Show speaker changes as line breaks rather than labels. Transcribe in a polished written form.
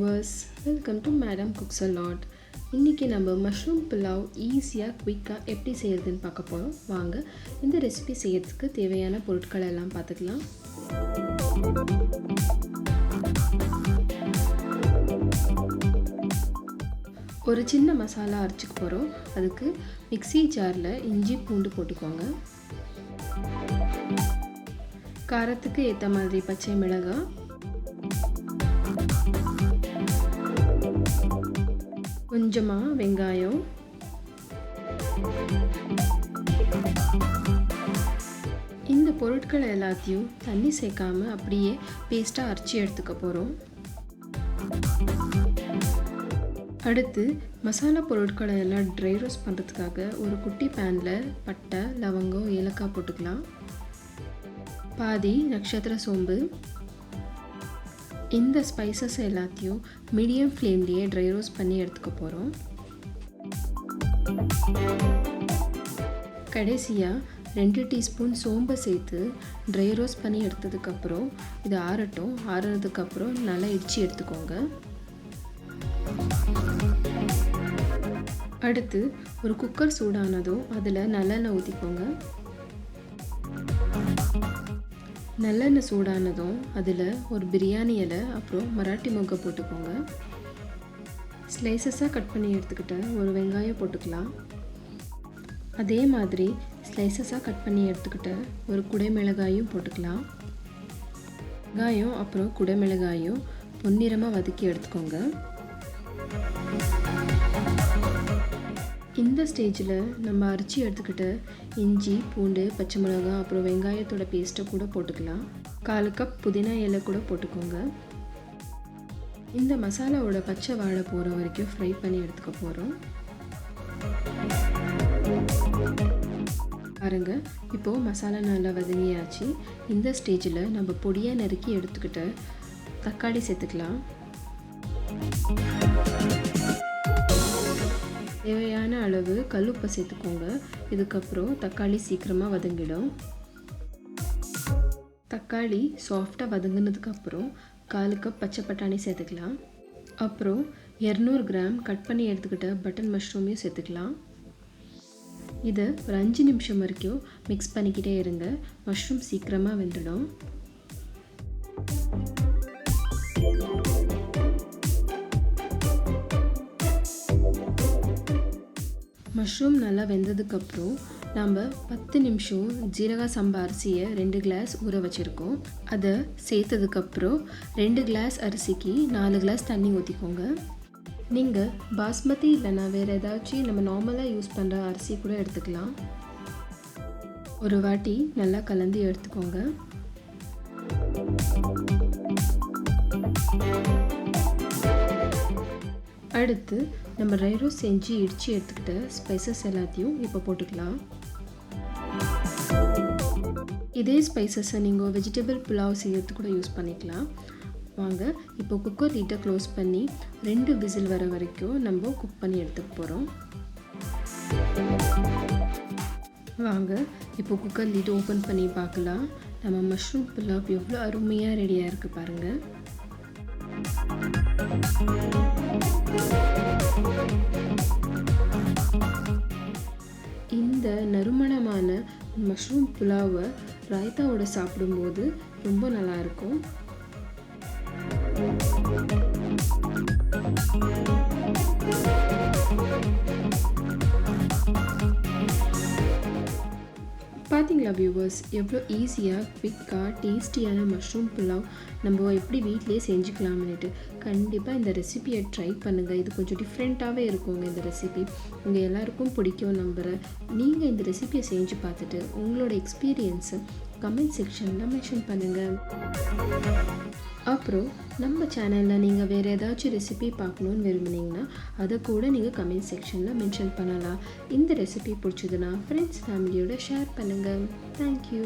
viewers, welcome to Madam Cooks a Lot. இன்னைக்கு நம்ம mushroom pulao ஈஸியாக குயிக்காக எப்படி செய்யறதுன்னு பார்க்க போகிறோம். வாங்க இந்த ரெசிபி செய்யறதுக்கு தேவையான பொருட்களை எல்லாம் பார்த்துக்கலாம். ஒரு சின்ன மசாலா அரைச்சிக்க போகிறோம். அதுக்கு மிக்ஸி ஜாரில் இஞ்சி பூண்டு போட்டுக்கோங்க. காரத்துக்கு ஏற்ற மாதிரி பச்சை மிளகாய், கொஞ்சமாக வெங்காயம், இந்த பொருட்களை எல்லாத்தையும் தண்ணி சேர்க்காம அப்படியே பேஸ்ட்டாக அரைச்சி எடுத்துக்க போகிறோம். அடுத்து மசாலா பொருட்களை எல்லாம் ட்ரை ரோஸ்ட் பண்ணுறதுக்காக ஒரு குட்டி பேனில் பட்டை, லவங்கம், ஏலக்காய் போட்டுக்கலாம். பாதி நட்சத்திர சோம்பு. இந்த ஸ்பைசஸ் எல்லாத்தையும் மீடியம் ஃப்ளேம்லேயே ட்ரை ரோஸ்ட் பண்ணி எடுத்துக்க போகிறோம். கடைசியாக 2 டீஸ்பூன் சோம்பை சேர்த்து ட்ரை ரோஸ்ட் பண்ணி எடுத்ததுக்கப்புறம் இது ஆறட்டும். ஆறுனதுக்கப்புறம் நல்லா இடித்து எடுத்துக்கோங்க. அடுத்து ஒரு குக்கர் சூடானதும் அதில் நல்லெண்ணெய் ஊற்றிக்கோங்க. நல்லெண்ணெய் சூடானதும் அதில் ஒரு பிரியாணி இலை, அப்புறம் மராட்டி மொக்கை போட்டுக்கோங்க. ஸ்லைசஸாக கட் பண்ணி எடுத்துக்கிட்ட ஒரு வெங்காயம் போட்டுக்கலாம். அதே மாதிரி ஸ்லைசஸாக கட் பண்ணி எடுத்துக்கிட்ட ஒரு குடைமிளகாயும் போட்டுக்கலாம். வெங்காயம் அப்புறம் குடைமிளகாயும் பொன்னிறமாக வதக்கி எடுத்துக்கோங்க. இந்த ஸ்டேஜில் நம்ம அரைச்சி எடுத்துக்கிட்ட இஞ்சி, பூண்டு, பச்சை மிளகாய், அப்புறம் வெங்காயத்தோட பேஸ்ட்டை கூட போட்டுக்கலாம். 1/4 கப் புதினா இலை கூட போட்டுக்கோங்க. இந்த மசாலாவோட பச்சை வாடை போகிற வரைக்கும் ஃப்ரை பண்ணி எடுத்துக்க போகிறோம். பாருங்க, இப்போது மசாலா நல்லா வதங்கியாச்சு. இந்த ஸ்டேஜில் நம்ம பொடியாக நறுக்கி எடுத்துக்கிட்ட தக்காளி சேர்த்துக்கலாம். தேவையான அளவு கல்லுப்பை சேர்த்துக்கோங்க. இதுக்கப்புறம் தக்காளி சீக்கிரமாக வதங்கிடும். தக்காளி சாஃப்டாக வதங்கினதுக்கப்புறம் 1/4 கப் பச்சை பட்டாணி சேர்த்துக்கலாம். அப்புறம் 200 கிராம் கட் பண்ணி எடுத்துக்கிட்ட பட்டன் மஷ்ரூமையும் சேர்த்துக்கலாம். இதை ஒரு 5 நிமிஷம் வரைக்கும் மிக்ஸ் பண்ணிக்கிட்டே இருங்க. மஷ்ரூம் சீக்கிரமாக வெந்துடும். மஷ்ரூம் நல்லா வெந்ததுக்கப்புறம் நம்ம 10 நிமிஷம் ஜீரக சம்பா அரிசியை 2 கிளாஸ் ஊற வச்சுருக்கோம். அதை சேர்த்ததுக்கப்புறம் 2 கிளாஸ் அரிசிக்கு 4 கிளாஸ் தண்ணி ஊற்றிக்கோங்க. நீங்கள் பாஸ்மதி இல்லைனா வேறு ஏதாச்சும் நம்ம நார்மலாக யூஸ் பண்ணுற அரிசி கூட எடுத்துக்கலாம். ஒரு வாட்டி நல்லா கலந்து எடுத்துக்கோங்க. அடுத்து நம்ம ட்ரை ரோஸ்ட் செஞ்சு இடித்து எடுத்துக்கிட்ட ஸ்பைசஸ் எல்லாத்தையும் இப்போ போட்டுக்கலாம். இதே ஸ்பைசஸை நீங்கள் வெஜிடபிள் புலாவ் செய்யறதுக்கு கூட யூஸ் பண்ணிக்கலாம். வாங்க இப்போ குக்கர் லிட்டை க்ளோஸ் பண்ணி 2 விசில் வர வரைக்கும் நம்ம குக் பண்ணி எடுத்துக்க போகிறோம். வாங்க இப்போ குக்கர் லிட் ஓப்பன் பண்ணி பார்க்கலாம். நம்ம மஷ்ரூம் புலாவ் எவ்வளோ அருமையாக ரெடியாக இருக்குது பாருங்கள். இந்த நறுமணமான மஷ்ரூம் புலாவை ராய்த்தாவோட சாப்பிடும்போது ரொம்ப நல்லாயிருக்கும். பார்த்தீங்களா வியூவர்ஸ், எவ்வளோ ஈஸியாக குவிக்காக டேஸ்டியான மஷ்ரூம் புலாவ் நம்ம எப்படி வீட்டிலே செஞ்சுக்கலாம்னுட்டு. கண்டிப்பாக இந்த ரெசிபியை ட்ரை பண்ணுங்கள். இது கொஞ்சம் டிஃப்ரெண்ட்டாகவே இருக்குங்க. இந்த ரெசிபி உங்கள் எல்லாருக்கும் பிடிக்கும் நம்புகிறேன். நீங்கள் இந்த ரெசிபியை செஞ்சு பார்த்துட்டு உங்களோட எக்ஸ்பீரியன்ஸை கமெண்ட் செக்ஷனில் மென்ஷன் பண்ணுங்கள். அப்புறம் நம்ம சேனலில் நீங்கள் வேறு ஏதாச்சும் ரெசிபி பார்க்கணுன்னு விரும்புனீங்கன்னா அதை கூட நீங்கள் கமெண்ட் செக்ஷனில் மென்ஷன் பண்ணலாம். இந்த ரெசிபி பிடிச்சதுன்னா ஃப்ரெண்ட்ஸ், ஃபேமிலியோட ஷேர் பண்ணுங்கள். தேங்க்யூ.